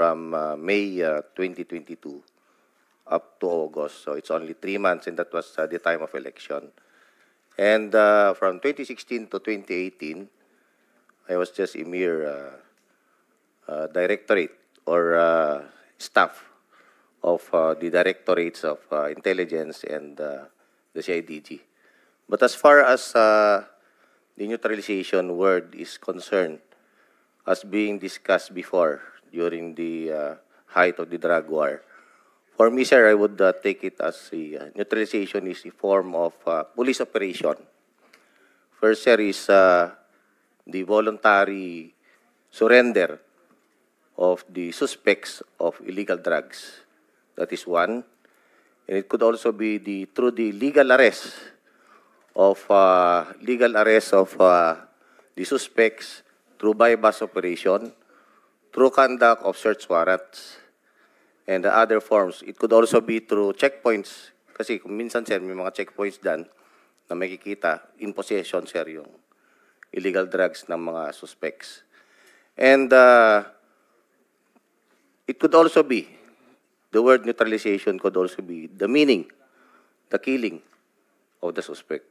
from May 2022 up to August. So it's only 3 months, and that was the time of election. And from 2016 to 2018, I was just a mere directorate or staff of the directorates of intelligence and the CIDG. But as far as the neutralization word is concerned, as being discussed before during the height of the drug war, for me, sir, I would take it as a neutralization is a form of police operation. First, sir, is the voluntary surrender of the suspects of illegal drugs. That is one. And it could also be through the legal arrest of the suspects through bypass operation, through conduct of search warrants, and the other forms. It could also be through checkpoints. Kasi kung minsan, sir, may mga checkpoints dyan na makikita in possession, sir, yung illegal drugs ng mga suspects. And it could also be, the word neutralization could also be the meaning, the killing of the suspect.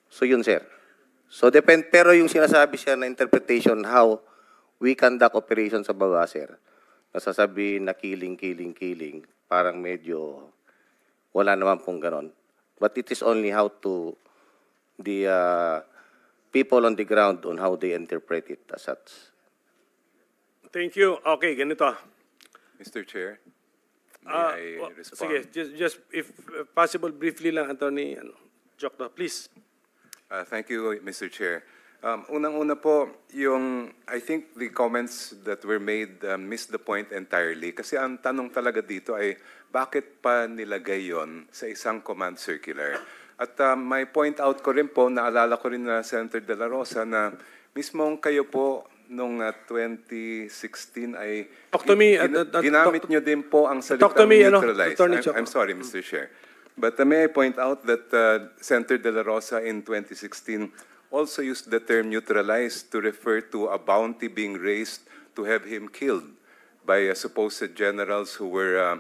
So yun, sir. So depend, pero yung sinasabi siya na interpretation how we conduct operations sa baba, sir, nasasabihin na killing, parang medyo wala naman pong ganon. But it is only how to the people on the ground on how they interpret it as such. Thank you. Okay, ganito. Mr. Chair, may I respond? Sige, just if possible, briefly lang, Attorney Jokno, please. Thank you, Mr. Chair. Unang-una po, I think the comments that were made missed the point entirely. Kasi ang tanong talaga dito ay, bakit pa nilagay yon sa isang command circular? At may point out ko rin po, naalala ko rin na Senator De La Rosa na mismong kayo po noong 2016 ay ginamit nyo din po ang salitang neutralize. I'm sorry, Mr. Chair. But may I point out that Senator De La Rosa in 2016 also used the term neutralize to refer to a bounty being raised to have him killed by supposed generals who were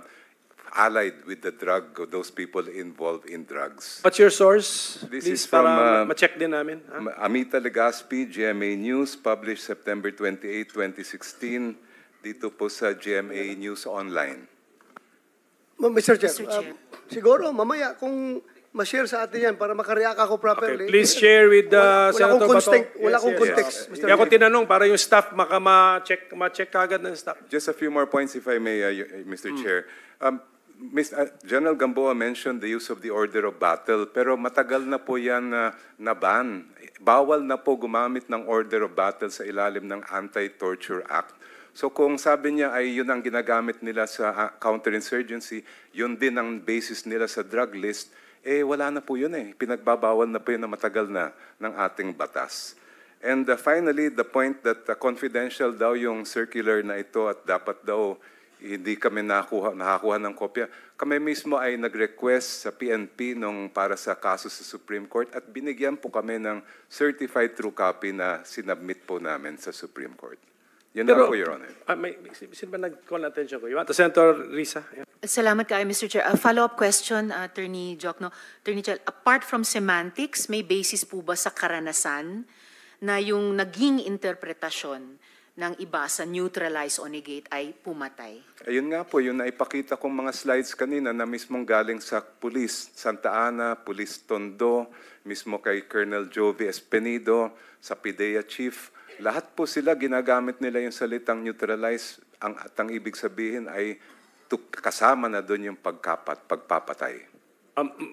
allied with the drug of those people involved in drugs. What's your source? This please, is from para ma-check din namin. Amita Legaspi, GMA News, published September 28, 2016, dito po sa GMA News Online. Mr. Chair, siguro mamaya kung ma-share sa atin yan para makareact ako properly. Okay, please share with Senator Bato. Wala akong context, Mr. Kaya ako tinanong para yung staff ma-check kagad ng staff. Just a few more points if I may, Mr. Chair. General Gamboa mentioned the use of the order of battle, pero matagal na po yan na-ban. Bawal na po gumamit ng order of battle sa ilalim ng Anti-Torture Act. So kung sabi niya ay yun ang ginagamit nila sa counterinsurgency, yun din ang basis nila sa drug list, wala na po yun eh. Pinagbabawal na po yun na matagal na ng ating batas. And finally, the point that confidential daw yung circular na ito at dapat daw hindi kami nakakuha ng kopya. Kami mismo ay nag-request sa PNP para sa kaso sa Supreme Court at binigyan po kami ng certified true copy na sinubmit po namin sa Supreme Court. Yan lang po, Your Honor. Sino ba nag-call attention ko? Senator Risa. Yeah. Salamat kayo, Mr. Chair. A follow-up question, Attorney Jokno. Attorney Chel, apart from semantics, may basis po ba sa karanasan na yung naging interpretasyon ng iba sa neutralize o negate ay pumatay? Ayun nga po, yun na ipakita kong mga slides kanina na mismong galing sa Police Santa Ana, Police Tondo, mismo kay Colonel Jovi Espenido, sa PIDEA Chief. Lahat po sila ginagamit nila yung salitang neutralize. At ang ibig sabihin ay kasama na doon yung pagpapatay.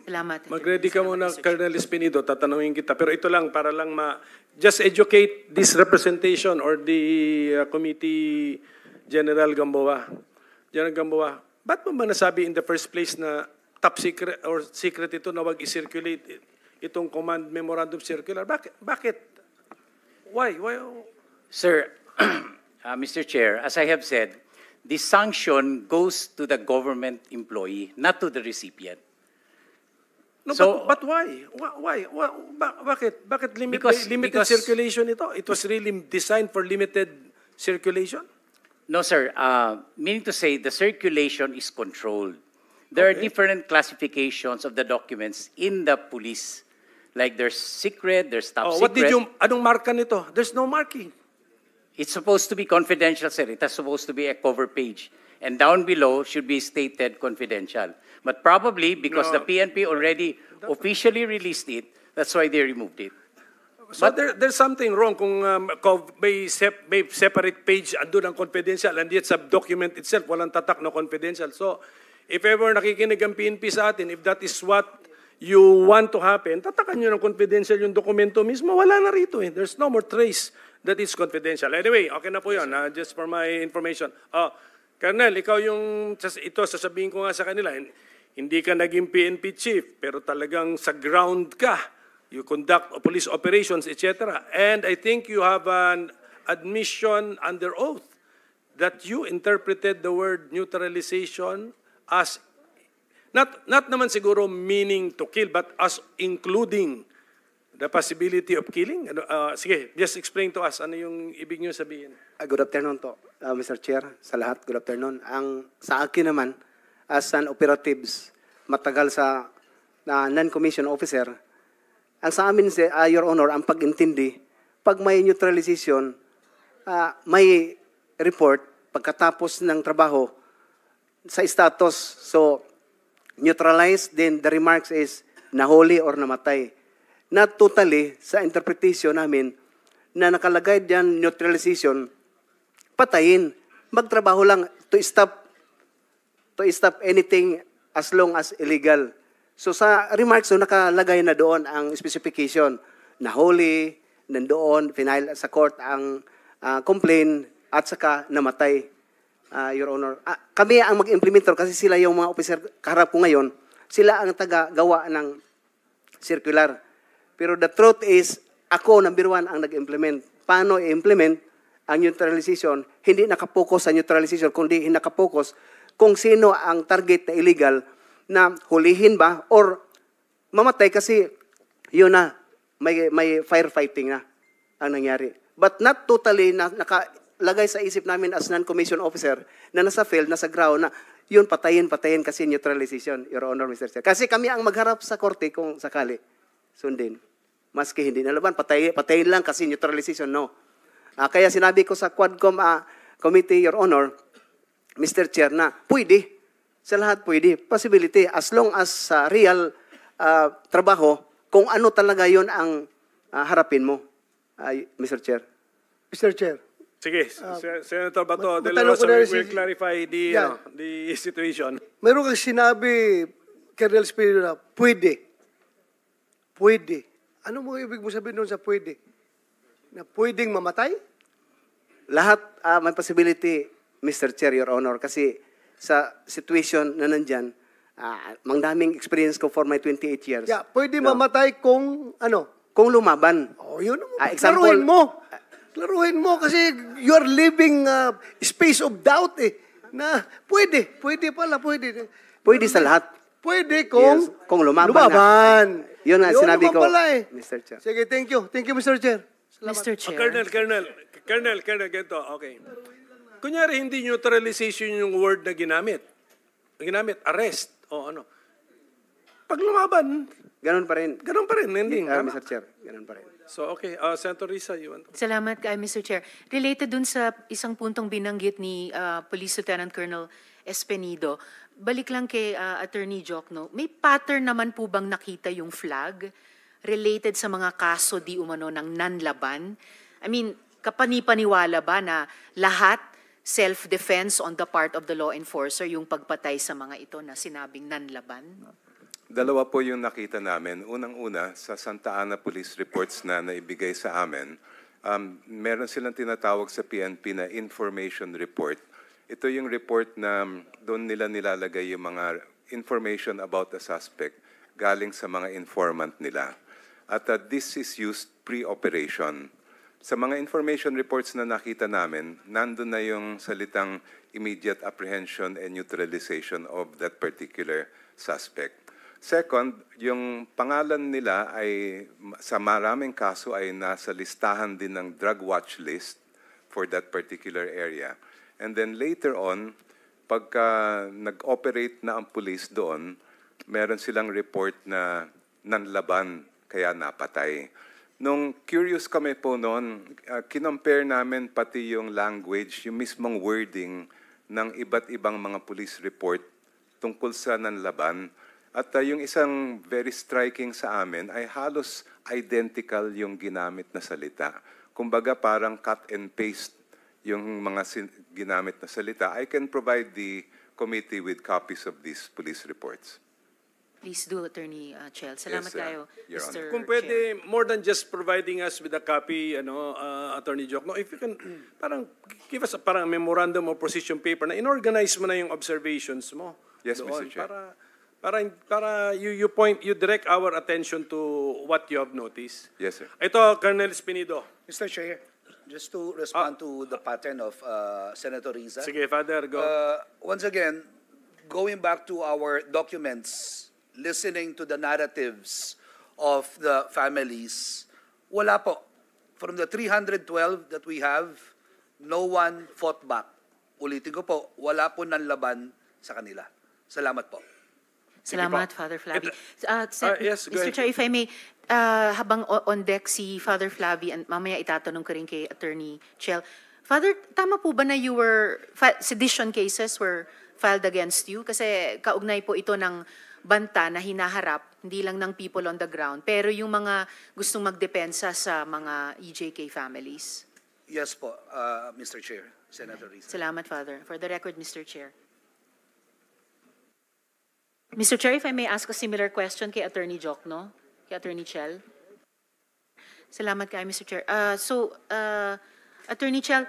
Salamat. Mag-ready ka muna, Colonel Espenido, tatanungin kita. Pero ito lang, para lang just educate this representation or the Committee General Gamboa. General Gamboa, ba't mo ba nasabi in the first place na top secret or secret ito na wag i-circulate itong command memorandum circular? Bakit? Why? Sir, Mr. Chair, as I have said, the sanction goes to the government employee, not to the recipient. No, so, but why? Why? Bakit limited circulation ito? It was really designed for limited circulation? No, sir. Meaning to say, the circulation is controlled. There are different classifications of the documents in the police. Like there's secret, there's top Oh, secret. what did you, anong marka nito? There's no marking. It's supposed to be confidential, sir. It is supposed to be a cover page. And down below should be stated confidential. But probably because the PNP already officially released it, that's why they removed it. So there's something wrong kung may separate page andun ang confidential and yet sa document itself walang tatak na confidential. So if ever nakikinig ang PNP sa atin, if that is what you want to happen, tatakan nyo ng confidential yung dokumento mismo, wala na rito eh. There's no more trace that is confidential. Anyway, okay na po yun, just for my information. Colonel, ikaw yung, ito sasabihin ko nga sa kanila, hindi ka naging PNP chief, pero talagang sa ground ka. You conduct police operations, etc. And I think you have an admission under oath that you interpreted the word neutralization as, not naman siguro meaning to kill, but as including the possibility of killing. Sige, just explain to us, ano yung ibig nyo sabihin? Good afternoon to, Mr. Chair, sa lahat. Good afternoon. Sa akin naman, as an operatives, matagal sa non-commissioned officer, ang sa amin, Your Honor, ang pag-intindi, pag may neutralization, may report pagkatapos ng trabaho sa status. So, neutralized, then the remarks is nahuli or namatay. Not totally, sa interpretation namin, na nakalagay dyan neutralization, patayin. Magtrabaho lang to stop anything as long as illegal. So sa remarks, so nakalagay na doon ang specification. Nahuli, nandoon, final sa court ang complaint at saka namatay, Your Honor. Kami ang mag-implementer kasi sila yung mga officer kaharap ko ngayon. Sila ang taga-gawa ng circular. Pero the truth is, ako, number one, ang nag-implement. Paano i-implement ang neutralization? Hindi nakapokus sa neutralization, kundi nakapokus kung sino ang target na illegal na hulihin ba or mamatay kasi yun na, may firefighting na ang nangyari. But not totally na nakalagay sa isip namin as non-commissioned officer na nasa field, nasa ground na yun patayin kasi neutralization, Your Honor, Mr. Chair. Kasi kami ang magharap sa korte kung sakali sundin. Maski hindi nalaban, patayin lang kasi neutralization, no. Kaya sinabi ko sa Quadcom Committee, Your Honor, Mr. Chair, na pwede. Sa lahat pwede. Possibility. As long as real trabaho, kung ano talaga yon ang harapin mo, Mr. Chair. Mr. Chair. Sige, Senator Bato, matanong ko na rin we'll clarify the situation. Meron kang sinabi, Colonel Espino, na pwede. Pwede. Ano mo ibig mo sabihin doon sa pwede? Na pwedeng mamatay? Lahat may possibility, Mr. Chair, Your Honor, kasi sa situation na nandyan, mang daming experience ko for my 28 years. Yeah, pwede mamatay kung ano? Kung lumaban. Oh, yun. Example, Laruin mo kasi you are living space of doubt eh. Na pwede pala. Pwede sa lahat. Pwede kung, yes, kung lumaban. Yun ang sinabi ko, pala eh. Mr. Chair. Sige, thank you. Thank you, Mr. Chair. Salamat. Mr. Chair. Colonel, ganito, okay. Kunyari, hindi neutralization yung word na ginamit. Arrest, o ano. Pag lumaban, Ganun pa rin. ending. Mr. Chair, ganun pa rin. So, okay. Senator Risa, you want to... Salamat kay Mr. Chair. Related dun sa isang puntong binanggit ni Police Lieutenant Colonel Espenido, balik lang kay Attorney Jokno, may pattern naman po bang nakita yung flag related sa mga kaso di umano ng nanlaban? I mean, kapanipaniwala ba na lahat self-defense on the part of the law enforcer yung pagpatay sa mga ito na sinabing nanlaban? Dalawa po yung nakita namin. Unang-una, sa Santa Ana Police Reports na naibigay sa amin, meron silang tinatawag sa PNP na information report. Ito yung report na doon nila nilalagay yung mga information about the suspect galing sa mga informant nila. At this is used pre-operation. Sa mga information reports na nakita namin, nandun na yung salitang immediate apprehension and neutralization of that particular suspect. Second, yung pangalan nila ay sa maraming kaso ay nasa listahan din ng drug watch list for that particular area. And then later on, pagka nag-operate na ang police doon, meron silang report na nanlaban kaya napatay. Nung curious kami po noon, kinompare namin pati yung language, yung mismong wording ng iba't ibang mga police report tungkol sa nanlaban. At yung isang very striking sa amin ay halos identical yung ginamit na salita. Kumbaga parang cut and paste yung mga ginamit na salita. I can provide the committee with copies of these police reports. Please do, Attorney Chel. Salamat kayo, Your Mr. Kung Chair. pwede, more than just providing us with a copy, Attorney Jokno, if you can, parang give us a parang memorandum of position paper na inorganize mo na yung observations mo. Yes, doon, Mr. Chair. Para you direct our attention to what you have noticed. Yes, sir. Ito, Colonel Espinido. Mr. Chair, just to respond to the pattern of Senator Riza. Sige, Father, go. Once again, going back to our documents, listening to the narratives of the families, wala po. From the 312 that we have, no one fought back. Ulitin ko po, wala po nanlaban sa kanila. Salamat po. Salamat, Father Flavi. yes, go Mr. ahead. Chair, if I may, habang on deck si Father Flavi, and mamaya itatanong ko rin kay Attorney Chel. Father, tama po ba na sedition cases were filed against you? Kasi kaugnay po ito ng banta na hinaharap, hindi lang ng people on the ground, pero yung mga gustong magdepensa sa mga EJK families. Yes po, Mr. Chair, Senator Riza. Salamat, Father. For the record, Mr. Chair. Mr. Chair, if I may ask a similar question kay Attorney Jokno, kay Attorney Chel. Salamat kayo, Mr. Chair. Attorney Chel,